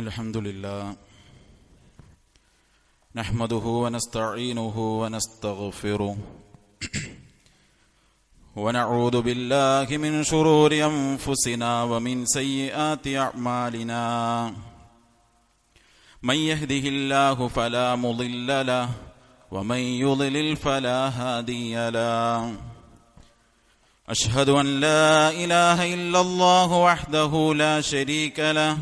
അൽഹംദുലില്ലാഹ് നഹ്മദുഹു വനസ്തഈനുഹു വനസ്തഗ്ഫിറുഹു വനഊദു ബില്ലാഹി മിൻ ശുറൂരി അൻഫുസിനാ വമിൻ സയ്യിആതി അഅ്മാലിനാ മൻ യഹ്ദിഹില്ലാഹു ഫലാ മുളില്ല ലഹു വമൻ യുളിൽ ഫലാ ഹാദിയ ലഹു അശ്ഹദു അൻ ലാ ഇലാഹ ഇല്ലല്ലാഹു വഹ്ദഹു ലാ ശരീക ലഹു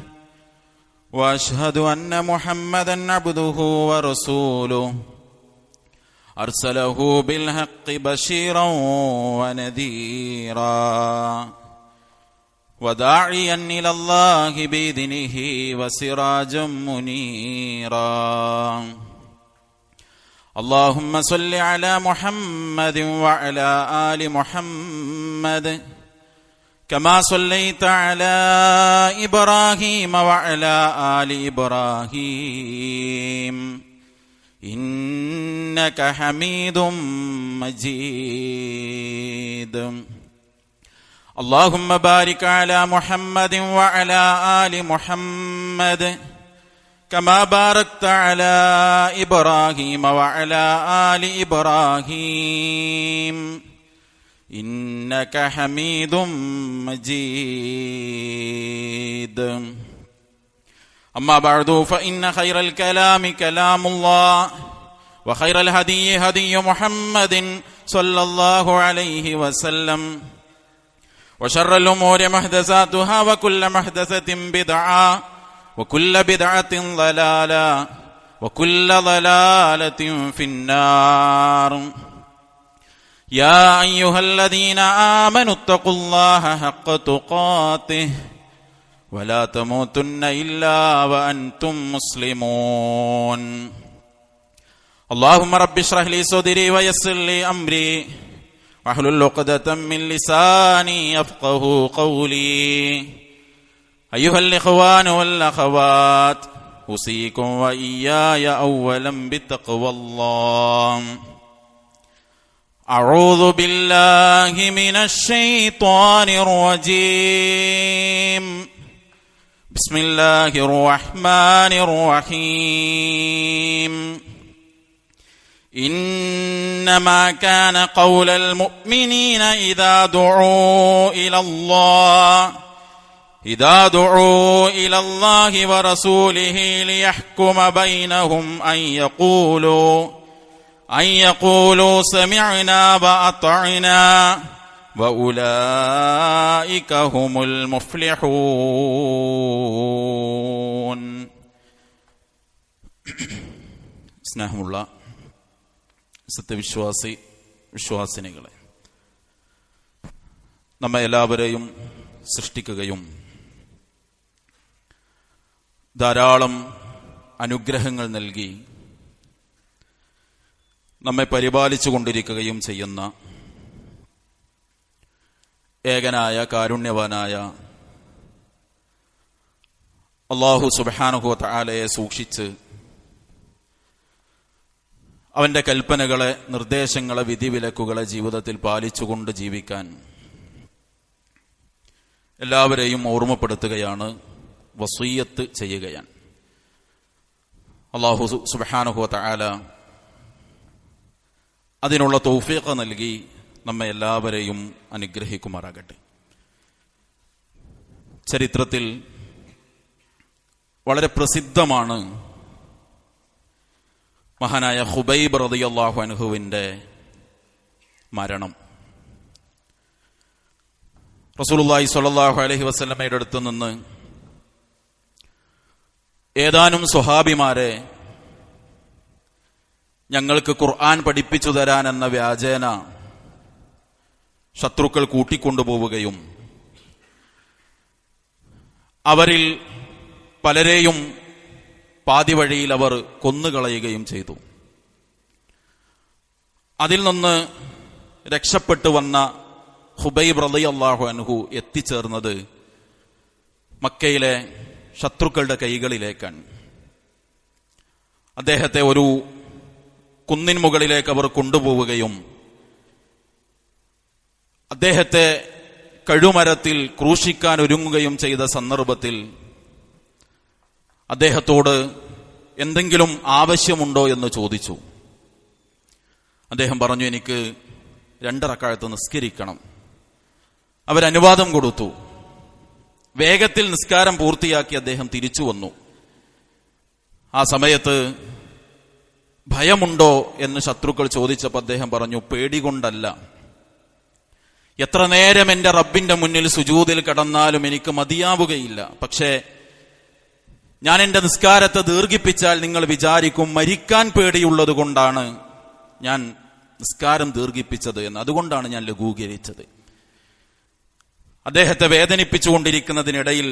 وأشهد أن محمدا عبده ورسوله أرسله بالحق بشيرا ونذيرا وداعيا إلى الله بإذنه وسراجا منيرا اللهم صل على محمد وعلى آل محمد كما صليت على إبراهيم وعلى آل إبراهيم إنك حميد مجيد اللهم بارك على محمد وعلى آل محمد كما باركت على إبراهيم وعلى آل إبراهيم إنك حميد مجيد أما بعد فإن خير الكلام كلام الله وخير الهدي هدي محمد صلى الله عليه وسلم وشر الأمور محدثاتها وكل محدثة بدعة وكل بدعة ضلالة وكل ضلالة في النار يا أيها الذين آمنوا اتقوا الله حق تقاته ولا تموتن إلا وأنتم مسلمون اللهم رب اشرح لي صدري ويسر لي أمري واحلل عقدة من لساني يفقهوا قولي أيها الإخوان والأخوات أوصيكم وإياي أولا بتقوى الله أعوذ بالله من الشيطان الرجيم بسم الله الرحمن الرحيم إنما كان قول المؤمنين إذا دعوا إلى الله ورسوله ليحكم بينهم أن يقولوا سمعنا وأطعنا وأولئك هم المفلحون. സ്നേഹമുള്ള വിശ്വാസിനികളെ, നമ്മെ എല്ലാവരെയും സൃഷ്ടിക്കുകയും ധാരാളം അനുഗ്രഹങ്ങൾ നൽകി നമ്മെ പരിപാലിച്ചു കൊണ്ടിരിക്കുകയും ചെയ്യുന്ന ഏകനായ കാരുണ്യവാനായ അല്ലാഹു സുബ്ഹാനഹു വ തആലയെ സൂക്ഷിച്ച് അവന്റെ കൽപ്പനകളെ, നിർദ്ദേശങ്ങളെ, വിധിവിലക്കുകളെ ജീവിതത്തിൽ പാലിച്ചുകൊണ്ട് ജീവിക്കാൻ എല്ലാവരെയും ഓർമ്മപ്പെടുത്തുകയാണ്, വസിയ്യത്ത് ചെയ്യുകയാണ്. അല്ലാഹു സുബ്ഹാനഹു വ തആല അതിനുള്ള തൗഫീഖ് നൽകി നമ്മെ എല്ലാവരെയും അനുഗ്രഹിക്കുമാറാകട്ടെ. ചരിത്രത്തിൽ വളരെ പ്രസിദ്ധമാണ് മഹാനായ ഖുബൈബ് റളിയല്ലാഹു അൻഹുവിന്റെ മരണം. റസൂലുള്ളാഹി സ്വല്ലല്ലാഹു അലൈഹി വസല്ലമയുടെ അടുത്ത് നിന്ന് ഏതാനും സ്വഹാബിമാരെ ഞങ്ങൾക്ക് ഖുർആൻ പഠിപ്പിച്ചു തരാൻ എന്ന വ്യാജേന ശത്രുക്കൾ കൂട്ടിക്കൊണ്ടുപോവുകയും അവരിൽ പലരെയും പാതിവഴിയിൽ അവർ കൊന്നുകളയുകയും ചെയ്തു. അതിൽ നിന്ന് രക്ഷപ്പെട്ടു വന്ന ഖുബൈബ് റളിയല്ലാഹു അൻഹു എത്തിച്ചേർന്നത് മക്കയിലെ ശത്രുക്കളുടെ കൈകളിലേക്കാണ്. അദ്ദേഹത്തെ ഒരു കുന്നിൻ മുകളിലേക്ക് അവർ കൊണ്ടുപോവുകയും അദ്ദേഹത്തെ കഴുമരത്തിൽ ക്രൂശിക്കാൻ ഒരുങ്ങുകയും ചെയ്ത സന്ദർഭത്തിൽ അദ്ദേഹത്തോട് എന്തെങ്കിലും ആവശ്യമുണ്ടോ എന്ന് ചോദിച്ചു. അദ്ദേഹം പറഞ്ഞു, എനിക്ക് 2 റക്അത്ത് നിസ്കരിക്കണം. അവരനുവാദം കൊടുത്തു. വേഗത്തിൽ നിസ്കാരം പൂർത്തിയാക്കി അദ്ദേഹം തിരിച്ചു വന്നു. ആ സമയത്ത് ഭയമുണ്ടോ എന്ന് ശത്രുക്കൾ ചോദിച്ചപ്പോൾ അദ്ദേഹം പറഞ്ഞു, പേടികൊണ്ടല്ല. എത്ര നേരം എന്റെ റബ്ബിന്റെ മുന്നിൽ സുജൂദിൽ കിടന്നാലും എനിക്ക് മതിയാവുകയില്ല. പക്ഷേ ഞാൻ എന്റെ നിസ്കാരത്തെ ദീർഘിപ്പിച്ചാൽ നിങ്ങൾ വിചാരിക്കും മരിക്കാൻ പേടിയുള്ളത് കൊണ്ടാണ് ഞാൻ നിസ്കാരം ദീർഘിപ്പിച്ചത് എന്ന്. അതുകൊണ്ടാണ് ഞാൻ ലഘൂകരിച്ചത്. അദ്ദേഹത്തെ വേദനിപ്പിച്ചുകൊണ്ടിരിക്കുന്നതിനിടയിൽ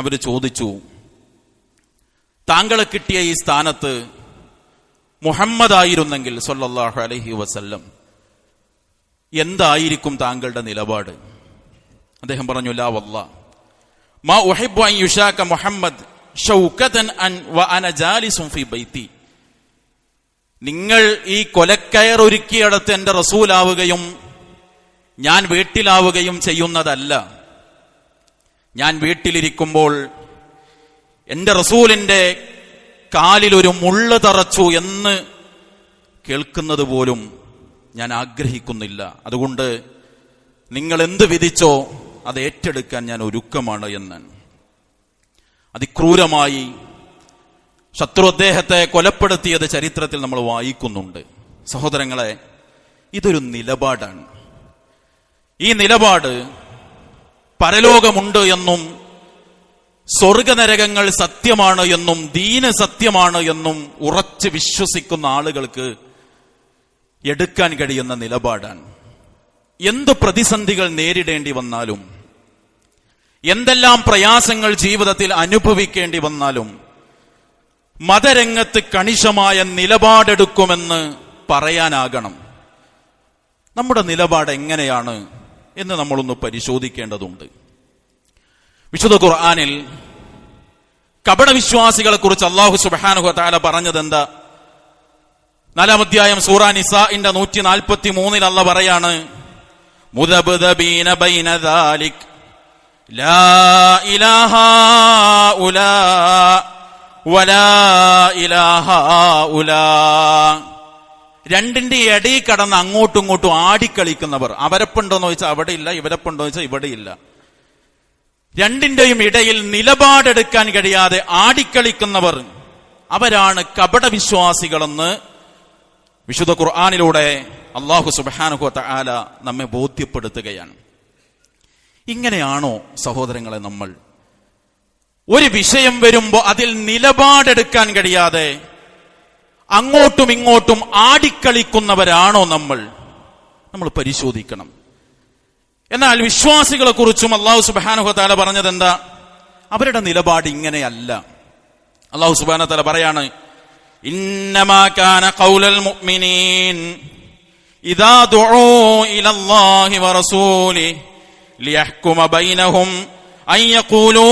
അവർ ചോദിച്ചു, താങ്കളെ കിട്ടിയ ഈ സ്ഥാനത്ത് മുഹമ്മദ് ആയിരുന്നെങ്കിൽ സല്ലല്ലാഹു അലൈഹി വസല്ലം എന്തായിരിക്കും താങ്കളുടെ നിലപാട്? അദ്ദേഹം പറഞ്ഞു, ലാ വല്ലാ മാ ഉഹിബ്ബു അൻ യുശാക മുഹമ്മദ് ഷൗകതൻ അൻ വ അന ജാലിസുൻ ഫീ ബൈതി. നിങ്ങൾ ഈ കൊലക്കയറൊരുക്കിയിടത്ത് എന്റെ റസൂലാവുകയും ഞാൻ വീട്ടിലാവുകയും ചെയ്യുന്നതല്ല. ഞാൻ വീട്ടിലിരിക്കുമ്പോൾ എന്റെ റസൂലിന്റെ കാലിൽ ഒരു മുള്ള് തറച്ചു എന്ന് കേൾക്കുന്നത് പോലും ഞാൻ ആഗ്രഹിക്കുന്നില്ല. അതുകൊണ്ട് നിങ്ങൾ എന്ത് വിധിച്ചോ അത് ഏറ്റെടുക്കാൻ ഞാൻ ഒരുക്കമാണ് എന്ന്. അതിക്രൂരമായി ശത്രു അദ്ദേഹത്തെ കൊലപ്പെടുത്തിയത് ചരിത്രത്തിൽ നമ്മൾ വായിക്കുന്നുണ്ട്. സഹോദരങ്ങളെ, ഇതൊരു നിലപാടാണ്. ഈ നിലപാട് പരലോകമുണ്ട് എന്നും സ്വർഗനരകങ്ങൾ സത്യമാണ് എന്നും ദീന് സത്യമാണ് എന്നും ഉറച്ച് വിശ്വസിക്കുന്ന ആളുകൾക്ക് എടുക്കാൻ കഴിയുന്ന നിലപാടാണ്. എന്ത് പ്രതിസന്ധികൾ നേരിടേണ്ടി വന്നാലും, എന്തെല്ലാം പ്രയാസങ്ങൾ ജീവിതത്തിൽ അനുഭവിക്കേണ്ടി വന്നാലും മതരംഗത്ത് കണിശമായ നിലപാടെടുക്കുമെന്ന് പറയാനാകണം. നമ്മുടെ നിലപാട് എങ്ങനെയാണ് എന്ന് നമ്മളൊന്ന് പരിശോധിക്കേണ്ടതുണ്ട്. വിശുദ്ധ ഖുർആനിൽ കപടവിശ്വാസികളെ കുറിച്ച് അല്ലാഹു സുബ്ഹാനഹു വ തആല പറഞ്ഞതെന്താ? 4-ാം അധ്യായം സൂറ നിസാഇന്റെ 143 അല്ലാഹു പറയാണ്, മുദബ്ദബീന ബൈന ദാലിക് ലാ ഇലാഹ ഉലാ വലാ ഇലാഹ ഉലാ. രണ്ടിന്റെ ഇടയിൽ കടന്ന് അങ്ങോട്ടും ഇങ്ങോട്ടും ആടിക്കളിക്കുന്നവർ. അവരപ്പുണ്ടോന്ന് ചോദിച്ചാൽ അവിടെ ഇല്ല, ഇവരപ്പുണ്ടോ ചോദിച്ചാൽ ഇവിടെ ഇല്ല. രണ്ടിന്റെയും ഇടയിൽ നിലപാടെടുക്കാൻ കഴിയാതെ ആടിക്കളിക്കുന്നവർ, അവരാണ് കപടവിശ്വാസികളെന്ന് വിശുദ്ധ ഖുർആനിലൂടെ അല്ലാഹു സുബ്ഹാനഹു വ തആല നമ്മെ ബോധ്യപ്പെടുത്തുകയാണ്. ഇങ്ങനെയാണോ സഹോദരങ്ങളെ നമ്മൾ ഒരു വിഷയം വരുമ്പോ അതിൽ നിലപാടെടുക്കാൻ കഴിയാതെ അങ്ങോട്ടും ഇങ്ങോട്ടും ആടിക്കളിക്കുന്നവരാണോ നമ്മൾ പരിശോധിക്കണം. എന്നാൽ വിശ്വാസികളെ കുറിച്ചും അല്ലാഹു സുബ്ഹാനഹു വ തആല പറഞ്ഞത് എന്താ? അവരുടെ നിലപാട് ഇങ്ങനെയല്ല. അല്ലാഹു സുബ്ഹാനഹു വ തആല പറയാണ്, ഇന്നമാ കാന ഖൗലൽ മുഅ്മിനീൻ ഇദാ ദുഊ ഇലല്ലാഹി വറസൂലിഹി ലിയഹ്കുമ ബൈനഹും അൻ യഖൂലൂ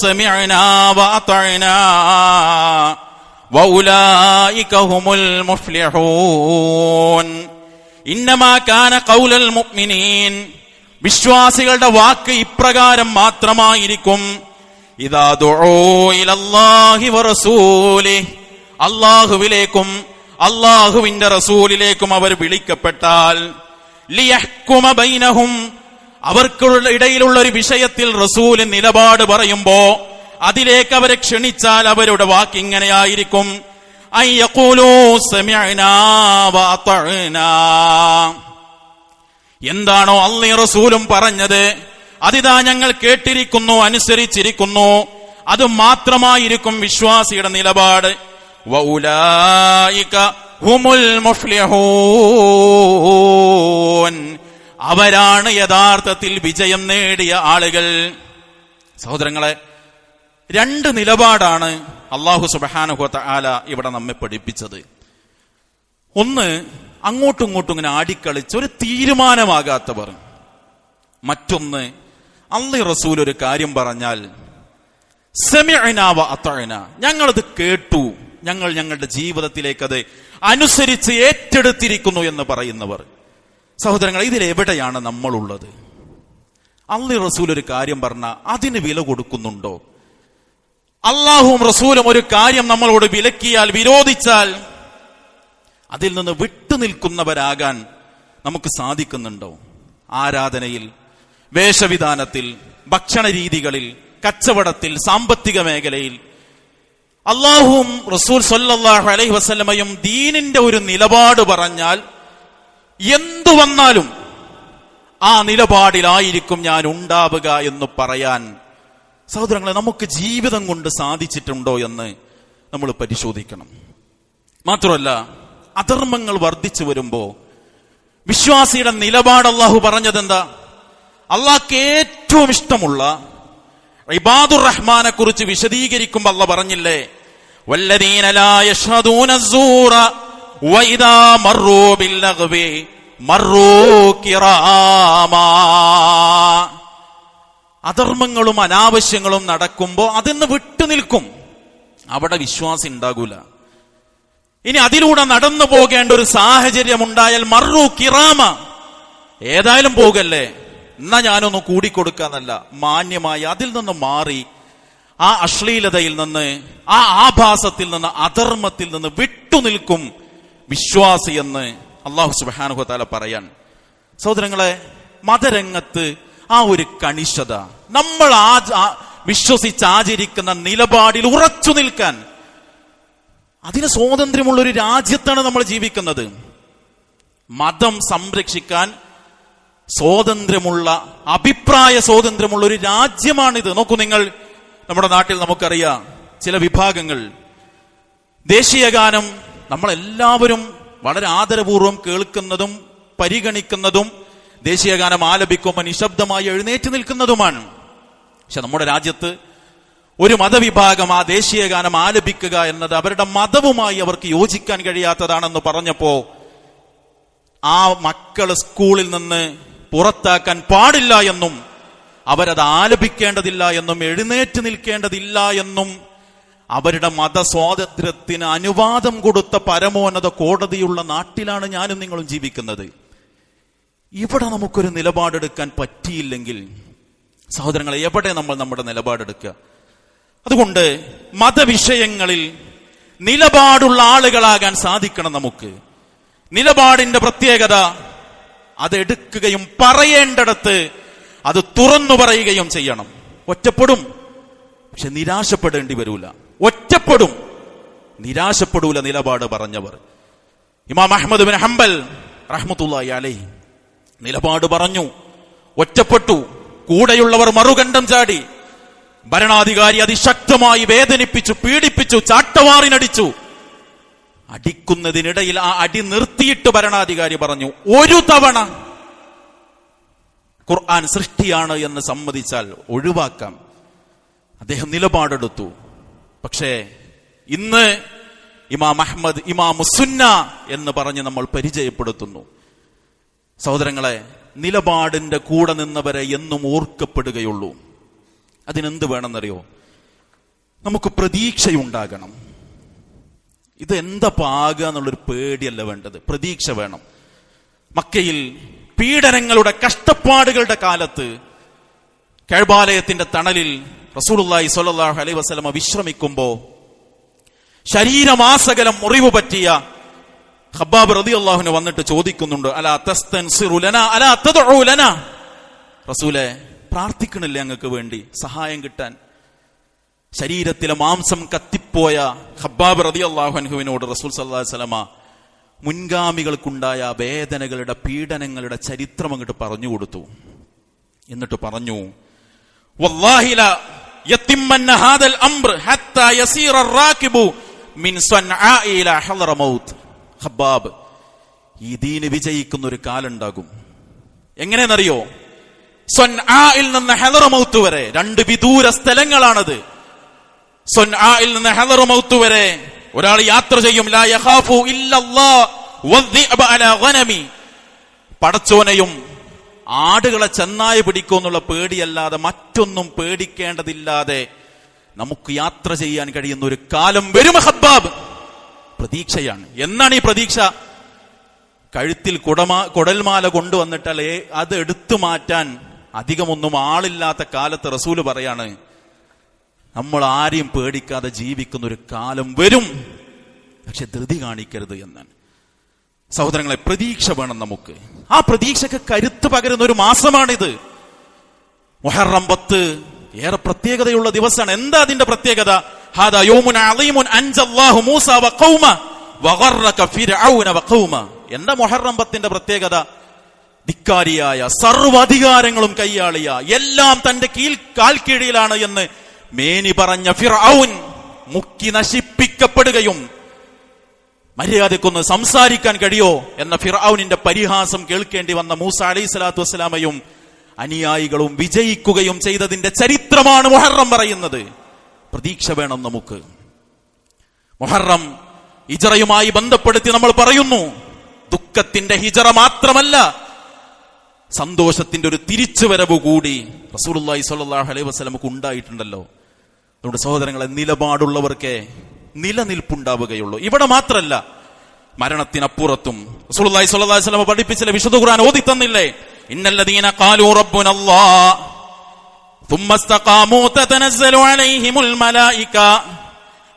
സമിഅനാ വഅതഅനാ വഉലൈക ഹുമുൽ മുഫ്ലിഹൂൻ. ഇന്നമാ കാന ഖൗലൽ മുഅ്മിനീൻ, വിശ്വാസികളുടെ വാക്ക് ഇപ്രകാരം മാത്രമായിരിക്കും. ഇദാ ദുഊ ഇലല്ലാഹി വറസൂലിഹി, അല്ലാഹുവിലേക്കും അല്ലാഹുവിന്റെ റസൂലിലേക്കും അവർ വിളിക്കപ്പെട്ടാൽ, ലിയഹ്കുമ ബൈനഹും, അവർക്കുള്ള ഇടയിലുള്ള ഒരു വിഷയത്തിൽ റസൂൽ നിലപാട് പറയുമ്പോ അതിലേക്ക് അവരെ ക്ഷണിച്ചാൽ അവരുടെ വാക്ക് ഇങ്ങനെയായിരിക്കും, അൻ യഖൂലൂ സമിഅനാ വഅതഅനാ. എന്താണോ അല്ലാഹുവും റസൂലും പറഞ്ഞത് അതിതാ ഞങ്ങൾ കേട്ടിരിക്കുന്നു, അനുസരിച്ചിരിക്കുന്നു. അത് മാത്രമായിരിക്കും വിശ്വാസിയുടെ നിലപാട്. വഉലൈക ഹുമുൽ മുഫ്ലിഹൂൻ, അവരാണ് യഥാർത്ഥത്തിൽ വിജയം നേടിയ ആളുകൾ. സഹോദരങ്ങളെ, 2 നിലപാടാണ് അല്ലാഹു സുബ്ഹാനഹു വ തആല ഇവിടെ നമ്മെ പഠിപ്പിച്ചത്. ഒന്ന്, അങ്ങോട്ടും ഇങ്ങോട്ടും ഇങ്ങനെ ആടിക്കളിച്ച് ഒരു തീരുമാനമാകാത്തവർ. മറ്റൊന്ന്, അല്ലാഹു റസൂൽ ഒരു കാര്യം പറഞ്ഞാൽ സമിഅനാ വ അതഅനാ, ഞങ്ങളത് കേട്ടു, ഞങ്ങൾ ഞങ്ങളുടെ ജീവിതത്തിലേക്ക് അത് അനുസരിച്ച് ഏറ്റെടുത്തിരിക്കുന്നു എന്ന് പറയുന്നവർ. സഹോദരങ്ങൾ, ഇതിലെവിടെയാണ് നമ്മളുള്ളത്? അല്ലാഹു റസൂൽ ഒരു കാര്യം പറഞ്ഞാൽ അതിന് വില കൊടുക്കുന്നുണ്ടോ? അള്ളാഹുവും റസൂലും ഒരു കാര്യം നമ്മളോട് വിലക്കിയാൽ, വിരോധിച്ചാൽ അതിൽ നിന്ന് വിട്ടുനിൽക്കുന്നവരാകാൻ നമുക്ക് സാധിക്കുന്നുണ്ടോ? ആരാധനയിൽ, വേഷവിധാനത്തിൽ, ഭക്ഷണ രീതികളിൽ, കച്ചവടത്തിൽ, സാമ്പത്തിക മേഖലയിൽ അള്ളാഹുവും റസൂൽ സ്വല്ലല്ലാഹു അലൈഹി വസല്ലമയും ദീനിന്റെ ഒരു നിലപാട് പറഞ്ഞാൽ എന്തു വന്നാലും ആ നിലപാടിലായിരിക്കും ഞാൻ ഉണ്ടാവുക എന്ന് പറയാൻ സഹോദരങ്ങളെ നമുക്ക് ജീവിതം കൊണ്ട് സാധിച്ചിട്ടുണ്ടോ എന്ന് നമ്മൾ പരിശോധിക്കണം. മാത്രമല്ല, അധർമ്മങ്ങൾ വർദ്ധിച്ചു വരുമ്പോ വിശ്വാസിയുടെ നിലപാട് അള്ളാഹു പറഞ്ഞതെന്താ? അള്ളാഹ്ക്ക് ഏറ്റവും ഇഷ്ടമുള്ള ഇബാദുർ റഹ്മാനെ കുറിച്ച് വിശദീകരിക്കുമ്പോൾ അള്ളാഹ് പറഞ്ഞില്ലേ, വല്ലദീന ലാ യശ്ഹദൂന അസ്സൂറ വഇദാ മർറൂ ബില്ലഗ്വി മർറൂ കിറാമാ. അധർമ്മങ്ങളും അനാവശ്യങ്ങളും നടക്കുമ്പോ അതിന്ന് വിട്ടുനിൽക്കും, അവിടെ വിശ്വാസം ഉണ്ടാകൂല. ഇനി അതിലൂടെ നടന്നു പോകേണ്ട ഒരു സാഹചര്യം ഉണ്ടായാൽ മർറൂ കിറാമ, ഏതായാലും പോകല്ലേ, എന്നാ ഞാനൊന്ന് കൂടിക്കൊടുക്കാന്നല്ല, മാന്യമായി അതിൽ നിന്ന് മാറി ആ അശ്ലീലതയിൽ നിന്ന്, ആ ആഭാസത്തിൽ നിന്ന്, അധർമ്മത്തിൽ നിന്ന് വിട്ടുനിൽക്കും വിശ്വാസി എന്ന് അല്ലാഹു സുബ്ഹാനഹു വ തആല പറയാൻ. സഹോദരങ്ങളെ, മതരംഗത്ത് ആ ഒരു കണിശത, നമ്മൾ വിശ്വസിച്ചാചരിക്കുന്ന നിലപാടിൽ ഉറച്ചു നിൽക്കാൻ, അതിന് സ്വാതന്ത്ര്യമുള്ള ഒരു രാജ്യത്താണ് നമ്മൾ ജീവിക്കുന്നത്. മതം സംരക്ഷിക്കാൻ സ്വാതന്ത്ര്യമുള്ള, അഭിപ്രായ സ്വാതന്ത്ര്യമുള്ള ഒരു രാജ്യമാണിത്. നോക്കൂ നിങ്ങൾ, നമ്മുടെ നാട്ടിൽ നമുക്കറിയാം ചില വിഭാഗങ്ങൾ ദേശീയഗാനം നമ്മളെല്ലാവരും വളരെ ആദരപൂർവ്വം കേൾക്കുന്നതും പരിഗണിക്കുന്നതും ദേശീയഗാനം ആലപിക്കുമ്പോൾ നിശബ്ദമായി എഴുന്നേറ്റ് നിൽക്കുന്നതുമാണ്. പക്ഷെ നമ്മുടെ രാജ്യത്ത് ഒരു മതവിഭാഗം ആ ദേശീയഗാനം ആലപിക്കുക എന്നത് അവരുടെ മതവുമായി അവർക്ക് യോജിക്കാൻ കഴിയാത്തതാണെന്ന് പറഞ്ഞപ്പോ ആ മക്കൾ സ്കൂളിൽ നിന്ന് പുറത്താക്കാൻ പാടില്ല എന്നും അവരത് ആലപിക്കേണ്ടതില്ല എന്നും എഴുന്നേറ്റ് നിൽക്കേണ്ടതില്ല എന്നും അവരുടെ മതസ്വാതന്ത്ര്യത്തിന് അനുവാദം കൊടുത്ത പരമോന്നത കോടതിയുള്ള നാട്ടിലാണ് ഞാനും നിങ്ങളും ജീവിക്കുന്നത്. ഇവിടെ നമുക്കൊരു നിലപാടെടുക്കാൻ പറ്റിയില്ലെങ്കിൽ സഹോദരങ്ങളെ, എവിടെ നമ്മൾ നമ്മുടെ നിലപാടെടുക്കുക? അതുകൊണ്ട് മതവിഷയങ്ങളിൽ നിലപാടുള്ള ആളുകളാകാൻ സാധിക്കണം നമുക്ക്. നിലപാടിന്റെ പ്രത്യേകത അതെടുക്കുകയും പറയേണ്ടിടത്ത് അത് തുറന്നു പറയുകയും ചെയ്യണം. ഒറ്റപ്പെടും, പക്ഷെ നിരാശപ്പെടേണ്ടി വരൂല. ഒറ്റപ്പെടും, നിരാശപ്പെടൂല നിലപാട് പറഞ്ഞവർ. ഇമാം അഹ്മദ് ബിൻ ഹംബൽ റഹ്മത്തുള്ളാഹി അലൈഹി നിലപാട് പറഞ്ഞു, ഒറ്റപ്പെട്ടു, കൂടെയുള്ളവർ മറുകണ്ഠം ചാടി, ഭരണാധികാരി അതിശക്തമായി വേദനിപ്പിച്ചു, പീഡിപ്പിച്ചു, ചാട്ടവാറിനടിച്ചു. അടിക്കുന്നതിനിടയിൽ ആ അടി നിർത്തിയിട്ട് ഭരണാധികാരി പറഞ്ഞു, ഒരു തവണ ഖുർആൻ സൃഷ്ടിയാണ് എന്ന് സമ്മതിച്ചാൽ ഒഴിവാക്കാം. അദ്ദേഹം നിലപാടെടുത്തു. പക്ഷേ ഇന്ന് ഇമാം അഹ്മദ് ഇമാം സുന്ന എന്ന് പറഞ്ഞ് നമ്മൾ പരിചയപ്പെടുത്തുന്നു. സഹോദരങ്ങളെ, നിലപാടിന്റെ കൂടെ നിന്നവരെ എന്നും ഓർക്കപ്പെടുകയുള്ളൂ. അതിനെന്ത് വേണമെന്നറിയോ? നമുക്ക് പ്രതീക്ഷയുണ്ടാകണം. ഇത് എന്താ പാകുക എന്നുള്ളൊരു പേടിയല്ല വേണ്ടത്, പ്രതീക്ഷ വേണം. മക്കയിൽ പീഡനങ്ങളുടെ കഷ്ടപ്പാടുകളുടെ കാലത്ത് കഅബാലയത്തിന്റെ തണലിൽ റസൂലുള്ളാഹി സ്വല്ലല്ലാഹു അലൈഹി വസല്ലമ വിശ്രമിക്കുമ്പോ ശരീരമാസകലം മുറിവ് പറ്റിയ ഖബ്ബാബ് റളിയല്ലാഹു അൻഹു വന്നിട്ട് ചോദിക്കുന്നുണ്ട്, അലാ തസ്തൻസിറു ലനാ അലാ തദ്ഉ ലനാ, റസൂലേ പ്രാർത്ഥിക്കണില്ലേ ഞങ്ങൾക്ക് വേണ്ടി സഹായം കിട്ടാൻ? ശരീരത്തിലെ മാംസം കത്തിപ്പോയ ഖബ്ബാബ് റളിയല്ലാഹു അൻഹുവിനോട് റസൂൽ സല്ലല്ലാഹു അലൈഹി വസല്ലമ മുൻഗാമികൾക്കുണ്ടായ വേദനകളുടെ, പീഡനങ്ങളുടെ ചരിത്രം അങ്ങോട്ട് പറഞ്ഞു കൊടുത്തു. എന്നിട്ട് പറഞ്ഞു, വല്ലാഹി ലാ യതിമ്മന്ന ഹാദൽ അംർ ഹത്താ യസീറ അർറാകിബു മിൻ സ്വൻആ ഇലാ ഹളറമൗത്ത്. ഖബ്ബാബ്, ഈ ദീന് വിജയിക്കുന്ന ഒരു കാലം ഉണ്ടാകും. എങ്ങനെയെന്നറിയോ? സ്വൻആയിൽ നിന്ന് ഹളറമൗത്ത് വരെ, രണ്ട് വിദൂര സ്ഥലങ്ങളാണത്. സ്വൻആയിൽ നിന്ന് ഹളറമൗത്ത് വരെ ഒരാൾ യാത്ര ചെയ്യും. ലാ യഖാഫു ഇല്ലല്ലാഹ് വദ്ദിഅബ അലാ ഗനമി, പടച്ചോനെയും ആടുകളെ ചെന്നായ പിടിക്കുമെന്നുള്ള പേടിയല്ലാതെ മറ്റൊന്നും പേടിക്കേണ്ടതില്ലാതെ നമുക്ക് യാത്ര ചെയ്യാൻ കഴിയുന്ന ഒരു കാലം വരും. ഖബ്ബാബ്, പ്രതീക്ഷയാണ്. എന്നാണ് ഈ പ്രതീക്ഷ? കഴുത്തിൽ കുടൽമാല കൊണ്ടുവന്നിട്ടല്ലേ അത് എടുത്തു മാറ്റാൻ അധികമൊന്നും ആളില്ലാത്ത കാലത്ത് റസൂല് പറയാണ്, നമ്മൾ ആരെയും പേടിക്കാതെ ജീവിക്കുന്ന ഒരു കാലം വരും. പക്ഷെ ധൃതി കാണിക്കരുത് എന്നാണ്. സഹോദരങ്ങളെ, പ്രതീക്ഷ വേണം നമുക്ക്. ആ പ്രതീക്ഷയ്ക്ക് കരുത്ത് പകരുന്ന ഒരു മാസമാണിത്. മുഹറം 10 ഏറെ പ്രത്യേകതയുള്ള ദിവസമാണ്. എന്താ അതിന്റെ പ്രത്യേകത? ഹാദാ യൗമുൻ അളീമുൻ അൻജല്ലാഹു മൂസ വഖൗമ വഗറക ഫിർഔന വഖൗമ. എന്താ മുഹറം 10ന്റെ പ്രത്യേകത? ധിക്കാരിയായ, സർവ്വാധികാരങ്ങളും കൈയാളിയ, എല്ലാം തന്റെ കാൽക്കീഴിലാണ് എന്ന് മേനി പറഞ്ഞ ഫിർഔൻ മുക്കി നശിപ്പിക്കപ്പെടുകയും മര്യാദക്കൊന്ന് സംസാരിക്കാൻ കഴിയോ എന്ന ഫിർഔനിന്റെ പരിഹാസം കേൾക്കേണ്ടി വന്ന മൂസ അലൈഹിസ്സലാത്തു വസ്സലാമയും അനുയായികളും വിജയിക്കുകയും ചെയ്തതിന്റെ ചരിത്രമാണ് മുഹറം പറയുന്നത്. പ്രതീക്ഷ വേണം നമുക്ക്. മുഹറം ഹിജറയുമായി ബന്ധപ്പെടുത്തി നമ്മൾ പറയുന്നു, ദുഃഖത്തിന്റെ ഹിജറ മാത്രമല്ല, സന്തോഷത്തിന്റെ ഒരു തിരിച്ചുവരവ് കൂടി റസൂലുള്ളാഹി സ്വല്ലല്ലാഹു അലൈഹി വസല്ലമക്ക് ഉണ്ടായിട്ടുണ്ടല്ലോ. അതുകൊണ്ട് സഹോദരങ്ങളെ, നിലപാടുള്ളവർക്കേ നിലനിൽപ്പുണ്ടാവുകയുള്ളൂ. ഇവിടെ മാത്രല്ല, മരണത്തിനപ്പുറത്തും റസൂലുള്ളാഹി സ്വല്ലല്ലാഹു അലൈഹി വസല്ലം പഠിപ്പിച്ച വിശുദ്ധ ഖുർആൻ ഓതി തന്നില്ലേ? ഇന്നല്ലദീന ഖാലൂ റബ്ബുനല്ലാഹ് ثم استقاموا تتنزل عليهم الملائكة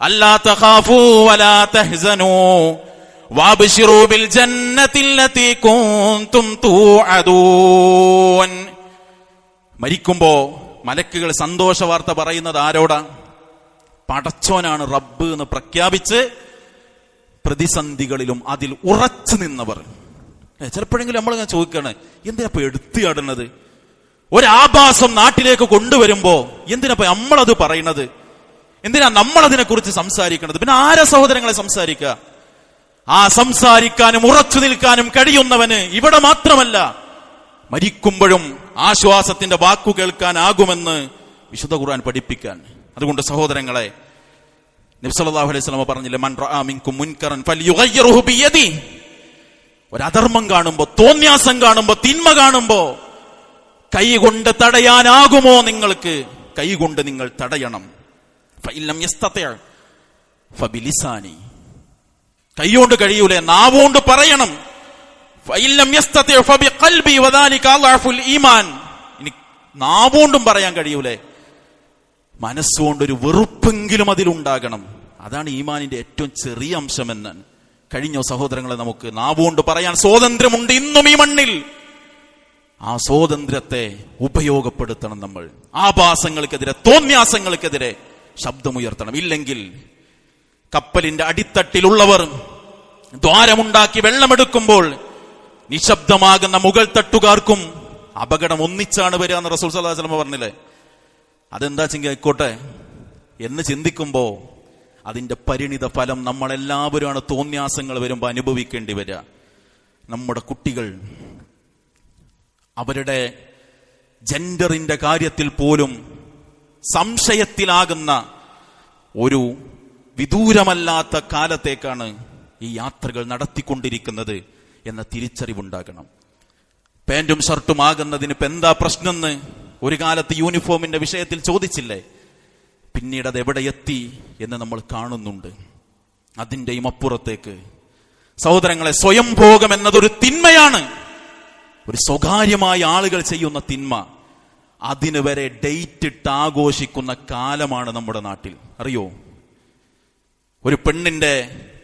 ألا تخافوا ولا تحزنوا وابشروا بالجنة التي كنتم توعدون. മരിക്കുമ്പോ മലക്കുകൾ സന്തോഷ വാർത്ത പറയുന്നത് ആരോടാ? പടച്ചോനാണ് റബ്ബ് എന്ന് പ്രഖ്യാപിച്ച് പ്രതിസന്ധികളിലും അതിൽ ഉറച്ചു നിന്നവർ. ചിലപ്പോഴെങ്കിലും നമ്മളിങ്ങനെ ചോദിക്കാണ്, എന്തിനാ എടുത്തിയാടുന്നത്? ഒരാഭാസം നാട്ടിലേക്ക് കൊണ്ടുവരുമ്പോ എന്തിനാ നമ്മളത് പറയണത്? എന്തിനാ നമ്മളതിനെ കുറിച്ച് സംസാരിക്കണത്? പിന്നെ ആരാ സഹോദരങ്ങളെ സംസാരിക്കുക? ആ സംസാരിക്കാനും ഉറച്ചു നിൽക്കാനും കഴിയുന്നവന് ഇവിടെ മാത്രമല്ല, മരിക്കുമ്പോഴും ആശ്വാസത്തിന്റെ വാക്കു കേൾക്കാനാകുമെന്ന് വിശുദ്ധ ഖുർആൻ പഠിപ്പിക്കാൻ. അതുകൊണ്ട് സഹോദരങ്ങളെ, നബി സല്ലല്ലാഹു അലൈഹി വസല്ലം പറഞ്ഞില്ലേ, മൻ റആ മിൻകും മുൻകറൻ ഫൽയുഗയ്യിറുഹു ബിയദി. ഒരു അധർമ്മം കാണുമ്പോ, തോന്യാസം കാണുമ്പോ, തിന്മ കാണുമ്പോ കൈകൊണ്ട് തടയാനാകുമോ നിങ്ങൾക്ക്? കൈകൊണ്ട് നിങ്ങൾ തടയണം. ഫഇല്ലം യസ്തതി' ഫബിലിസാനി. കൈകൊണ്ട് കഴിയൂലേ, നാവുകൊണ്ട് പറയണം. ഫഇല്ലം യസ്തതി' ഫബിഖൽബി വദാലിക അദ്അഫുൽ ഈമാൻ. ഇനി നാവുകൊണ്ടും പറയാൻ കഴിയൂലേ, മനസ്സുകൊണ്ടൊരു വെറുപ്പെങ്കിലും അതിലുണ്ടാകണം. അതാണ് ഈമാനിന്റെ ഏറ്റവും ചെറിയ അംശമെന്ന്. കഴിഞ്ഞോ സഹോദരങ്ങളെ? നമുക്ക് നാവുകൊണ്ട് പറയാൻ സ്വാതന്ത്ര്യമുണ്ട് ഇന്നും ഈ മണ്ണിൽ. ആ സ്വാതന്ത്ര്യത്തെ ഉപയോഗപ്പെടുത്തണം നമ്മൾ. ആഭാസങ്ങൾക്കെതിരെ, തോന്യാസങ്ങൾക്കെതിരെ ശബ്ദമുയർത്തണം. ഇല്ലെങ്കിൽ കപ്പലിന്റെ അടിത്തട്ടിലുള്ളവർ ദ്വാരമുണ്ടാക്കി വെള്ളമെടുക്കുമ്പോൾ നിശബ്ദമാകുന്ന മുകൾ തട്ടുകാർക്കും അപകടം ഒന്നിച്ചാണ് വരിക എന്ന് റസൂൽ സല്ലല്ലാഹു അലൈഹി വസല്ലം പറഞ്ഞില്ലേ? അതെന്താ ചെങ്കി ആയിക്കോട്ടെ എന്ന് ചിന്തിക്കുമ്പോ അതിന്റെ പരിണിത ഫലം നമ്മളെല്ലാവരുമാണ് തോന്യാസങ്ങൾ വരുമ്പോ അനുഭവിക്കേണ്ടി വരിക. നമ്മുടെ കുട്ടികൾ അവരുടെ ജെൻഡറിന്റെ കാര്യത്തിൽ പോലും സംശയത്തിലാകുന്ന ഒരു വിദൂരമല്ലാത്ത കാലത്തേക്കാണ് ഈ യാത്രകൾ നടത്തിക്കൊണ്ടിരിക്കുന്നത് എന്ന തിരിച്ചറിവുണ്ടാകണം. പാന്റും ഷർട്ടും ആകുന്നതിന് ഇപ്പൊ എന്താ പ്രശ്നമെന്ന് ഒരു കാലത്ത് യൂണിഫോമിന്റെ വിഷയത്തിൽ ചോദിച്ചില്ലേ? പിന്നീട് അത് എവിടെ എത്തി എന്ന് നമ്മൾ കാണുന്നുണ്ട്. അതിൻ്റെയും അപ്പുറത്തേക്ക് സഹോദരങ്ങളെ, സ്വയംഭോഗം എന്നതൊരു തിന്മയാണ്. ഒരു സ്വകാര്യമായ ആളുകൾ ചെയ്യുന്ന തിന്മ, അതിന് വരെ ഡേറ്റ് ഇട്ട് ആഘോഷിക്കുന്ന കാലമാണ് നമ്മുടെ നാട്ടിൽ. അറിയോ, ഒരു പെണ്ണിന്റെ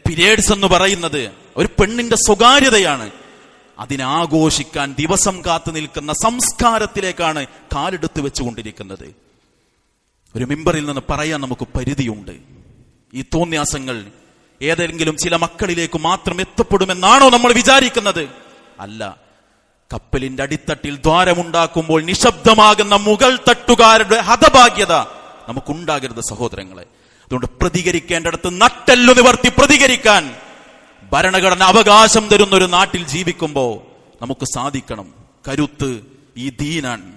പീരിയഡ്സ് എന്ന് പറയുന്നത് ഒരു പെണ്ണിന്റെ സ്വകാര്യതയാണ്. അതിനാഘോഷിക്കാൻ ദിവസം കാത്തു നിൽക്കുന്ന സംസ്കാരത്തിലേക്കാണ് കാലെടുത്ത് വെച്ചുകൊണ്ടിരിക്കുന്നത്. ഒരു മിമ്പറിൽ നിന്ന് പറയാൻ നമുക്ക് പരിധിയുണ്ട്. ഈ തോന്യാസങ്ങൾ ഏതെങ്കിലും ചില മക്കളിലേക്ക് മാത്രം എത്തപ്പെടുമെന്നാണോ നമ്മൾ വിചാരിക്കുന്നത്? അല്ല. കപ്പലിന്റെ അടിത്തട്ടിൽ ദ്വാരമുണ്ടാക്കുമ്പോൾ നിശബ്ദമാകുന്ന മുകൾ തട്ടുകാരുടെ ഹതഭാഗ്യത നമുക്കുണ്ടാകരുത് സഹോദരങ്ങളെ. അതുകൊണ്ട് പ്രതികരിക്കേണ്ടടുത്ത് നട്ടെല്ലു നിവർത്തി പ്രതികരിക്കാൻ ഭരണഘടന അവകാശം തരുന്ന ഒരു നാട്ടിൽ ജീവിക്കുമ്പോ നമുക്ക് സാധിക്കണം. കരുത്ത് ഈ ദീനാണ്,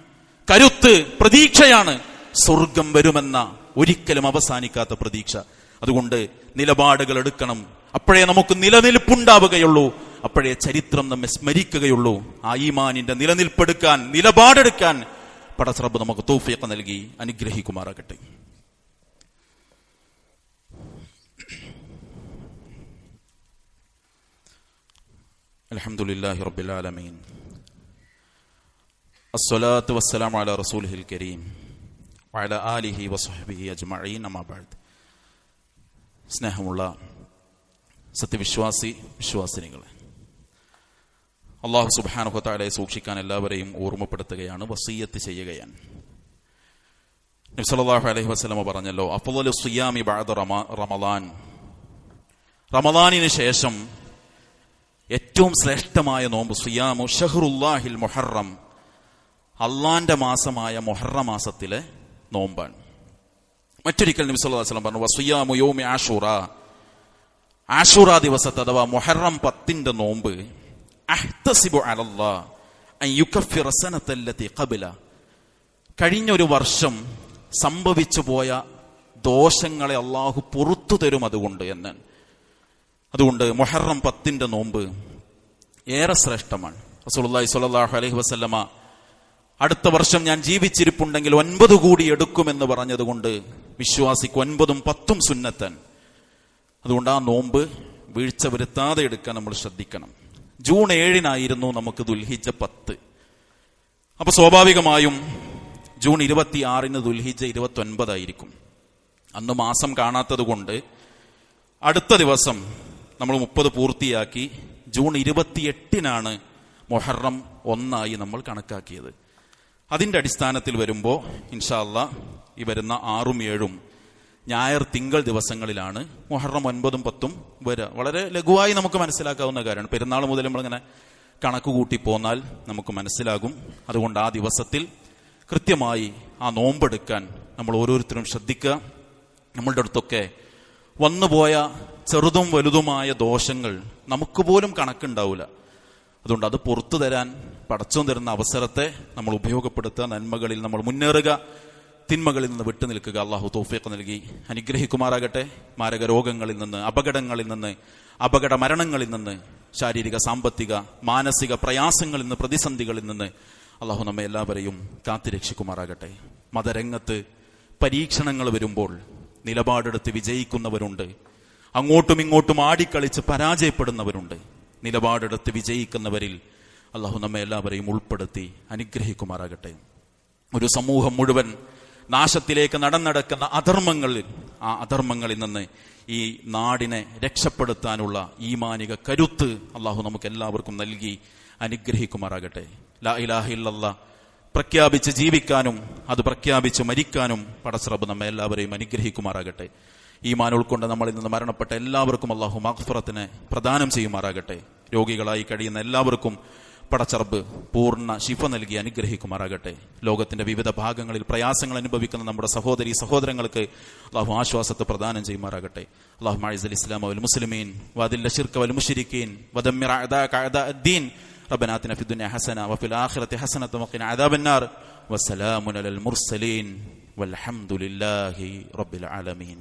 കരുത്ത് പ്രതീക്ഷയാണ്. സ്വർഗം വരുമെന്ന ഒരിക്കലും അവസാനിക്കാത്ത പ്രതീക്ഷ. അതുകൊണ്ട് നിലപാടുകൾ എടുക്കണം. അപ്പോഴേ നമുക്ക് നിലനിൽപ്പുണ്ടാവുകയുള്ളൂ, അപ്പോഴേ ചരിത്രം നമ്മെ സ്മരിക്കുകയുള്ളൂ. ആ ഈമാനിന്റെ നിലനിൽപ്പെടുക്കാൻ, നിലപാടെടുക്കാൻ പടച്ച റബ്ബ് നമുക്ക് തൗഫീഖ് നൽകി അനുഗ്രഹിക്കുമാറാകട്ടെ. അൽഹംദുലില്ലാഹി റബ്ബിൽ ആലമീൻ. അസ്സലാത്തു വസ്സലാമു അലാ റസൂലിഹിൽ കരീം വഅലാ ആലിഹി വസഹ്ബിഹി അജ്മഈൻ. അമ്മാ ബഅദ്. സ്നേഹമുള്ള വിശ്വാസിനികളെ, അല്ലാഹു സുബ്ഹാനഹു വ തആലയെ സൂക്ഷിക്കാൻ എല്ലാവരെയും ഓർമ്മപ്പെടുത്തുകയാണ്, വസിയ്യത്ത് ചെയ്യുകയാണ്. നബി സല്ലല്ലാഹു അലൈഹി വസല്ലം പറഞ്ഞല്ലോ, അഫ്ളലു സിയാമി ബഅദ റമളാൻ, റമളാനിന് ശേഷം ഏറ്റവും ശ്രേഷ്ഠമായ നോമ്പ് സിയാമു ഷഹ്റുല്ലാഹിൽ മുഹറം, അള്ളാന്റെ മാസമായ മുഹറം മാസത്തിലെ നോമ്പാണ്. മറ്റൊരിക്കൽ നബി സല്ലല്ലാഹു അലൈഹി വസല്ലം പറഞ്ഞു, വസിയാമു യൗമി ആശൂറ, ആശൂറ ദിവസത്തെ അഥവാ മുഹറം 10 നോമ്പ്, അഹ്തസിബു അലല്ലാഹ് അൻ യുകഫിറ സനതല്ലതി ഖബല, കഴിഞ്ഞൊരു വർഷം സംഭവിച്ചു പോയ ദോഷങ്ങളെ അള്ളാഹു പുറത്തു തരും അതുകൊണ്ട് എന്ന്. അതുകൊണ്ട് മുഹറം 10 നോമ്പ് ഏറെ ശ്രേഷ്ഠമാണ്. റസൂലുള്ളാഹി സ്വല്ലല്ലാഹു അലൈഹി വസല്ലമ അടുത്ത വർഷം ഞാൻ ജീവിച്ചിരിപ്പുണ്ടെങ്കിൽ 9 കൂടി എടുക്കുമെന്ന് പറഞ്ഞതുകൊണ്ട് വിശ്വാസിക്ക് 9ഉം 10ഉം സുന്നത്തൻ. അതുകൊണ്ട് ആ നോമ്പ് വീഴ്ച വരുത്താതെ എടുക്കാൻ നമ്മൾ ശ്രദ്ധിക്കണം. ജൂൺ 7-നായിരുന്നു നമുക്ക് ദുൽഹിജ്ജ 10. അപ്പൊ സ്വാഭാവികമായും ജൂൺ 26-ന് ദുൽഹിജ്ജ 29 അന്ന് മാസം കാണാത്തത് കൊണ്ട് അടുത്ത ദിവസം നമ്മൾ 30 പൂർത്തിയാക്കി ജൂൺ 28-നാണ് മുഹറം 1 നമ്മൾ കണക്കാക്കിയത്. അതിന്റെ അടിസ്ഥാനത്തിൽ വരുമ്പോൾ ഇൻഷാ അല്ലാഹ് ഈ വരുന്ന 6ഉം 7ഉം ഞായർ തിങ്കൾ ദിവസങ്ങളിലാണ് മുഹറം 9ഉം 10ഉം വരിക. വളരെ ലഘുവായി നമുക്ക് മനസ്സിലാക്കാവുന്ന കാര്യമാണ്. പെരുന്നാൾ മുതൽ നമ്മളിങ്ങനെ കണക്ക് കൂട്ടി പോന്നാൽ നമുക്ക് മനസ്സിലാകും. അതുകൊണ്ട് ആ ദിവസത്തിൽ കൃത്യമായി ആ നോമ്പെടുക്കാൻ നമ്മൾ ഓരോരുത്തരും ശ്രദ്ധിക്കുക. നമ്മളുടെ അടുത്തൊക്കെ വന്നുപോയ ചെറുതും വലുതുമായ ദോഷങ്ങൾ നമുക്ക് പോലും കണക്കുണ്ടാവില്ല. അതുകൊണ്ട് അത് പുറത്തു തരാൻ പടച്ചോൻ തരുന്ന അവസരത്തെ നമ്മൾ ഉപയോഗപ്പെടുത്തുക, നന്മകളിൽ നമ്മൾ മുന്നേറുക, തിന്മകളിൽ നിന്ന് വിട്ടു നിൽക്കുക. അള്ളാഹു തൗഫീഖ് നൽകി അനുഗ്രഹിക്കുമാറാകട്ടെ. മാരക രോഗങ്ങളിൽ നിന്ന്, അപകടങ്ങളിൽ നിന്ന്, അപകട മരണങ്ങളിൽ നിന്ന്, ശാരീരിക സാമ്പത്തിക മാനസിക പ്രയാസങ്ങളിൽ നിന്ന്, പ്രതിസന്ധികളിൽ നിന്ന് അള്ളാഹു നമ്മെ എല്ലാവരെയും കാത്തുരക്ഷിക്കുമാറാകട്ടെ. മതരംഗത്ത് പരീക്ഷണങ്ങൾ വരുമ്പോൾ നിലപാടെടുത്ത് വിജയിക്കുന്നവരുണ്ട്, അങ്ങോട്ടും ഇങ്ങോട്ടും ആടിക്കളിച്ച് പരാജയപ്പെടുന്നവരുണ്ട്. നിലപാടെടുത്ത് വിജയിക്കുന്നവരിൽ അള്ളാഹു നമ്മെ എല്ലാവരെയും ഉൾപ്പെടുത്തി അനുഗ്രഹിക്കുമാറാകട്ടെ. ഒരു സമൂഹം മുഴുവൻ നാശത്തിലേക്ക് നടക്കുന്ന ആ അധർമ്മങ്ങളിൽ നിന്ന് ഈ നാടിനെ രക്ഷപ്പെടുത്താനുള്ള ഈമാനിക കരുത്ത് അള്ളാഹു നമുക്ക് എല്ലാവർക്കും നൽകി അനുഗ്രഹിക്കുമാറാകട്ടെ. ലാ ഇലാഹ ഇല്ലല്ലാഹ് പ്രഖ്യാപിച്ച് ജീവിക്കാനും അത് പ്രഖ്യാപിച്ച് മരിക്കാനും പടച്ചറബ് നമ്മെ എല്ലാവരെയും അനുഗ്രഹിക്കുമാറാകട്ടെ. ഈമാൻ ഉൾക്കൊണ്ട് നമ്മളിൽ നിന്ന് മരണപ്പെട്ട എല്ലാവർക്കും അള്ളാഹു മഗ്ഫിറത്തിനെ പ്രദാനം ചെയ്യുമാറാകട്ടെ. രോഗികളായി കഴിയുന്ന എല്ലാവർക്കും പടച്ചറബ് പൂർണ്ണ ശിഫ നൽകി അനുഗ്രഹിക്കുമാറാകട്ടെ. ലോകത്തിന്റെ വിവിധ ഭാഗങ്ങളിൽ പ്രയാസങ്ങൾ അനുഭവിക്കുന്ന നമ്മുടെ സഹോദരി സഹോദരങ്ങൾക്ക് അള്ളാഹു ആശ്വാസത്തെ പ്രദാനം ചെയ്യുമാറാകട്ടെ. അല്ലാഹുമ്മ അഇസ്സൽ ഇസ്ലാമ വൽ മുസ്ലിമീൻ വദില്ല ശിർക വൽ മുശ്രിക്കീൻ വദമ്മിർ അഅദാക അഅദാഅദ്ദീൻ റബ്ബനാ ആതിനാ ഫിദ് ദുനിയ ഹസന വഫിൽ ആഖിറതി ഹസനത വഖിനാ അദാബന്നാർ വസ്സലാമുൻ അലൽ മുർസലീൻ വൽഹംദുലില്ലാഹി റബ്ബിൽ ആലമീൻ.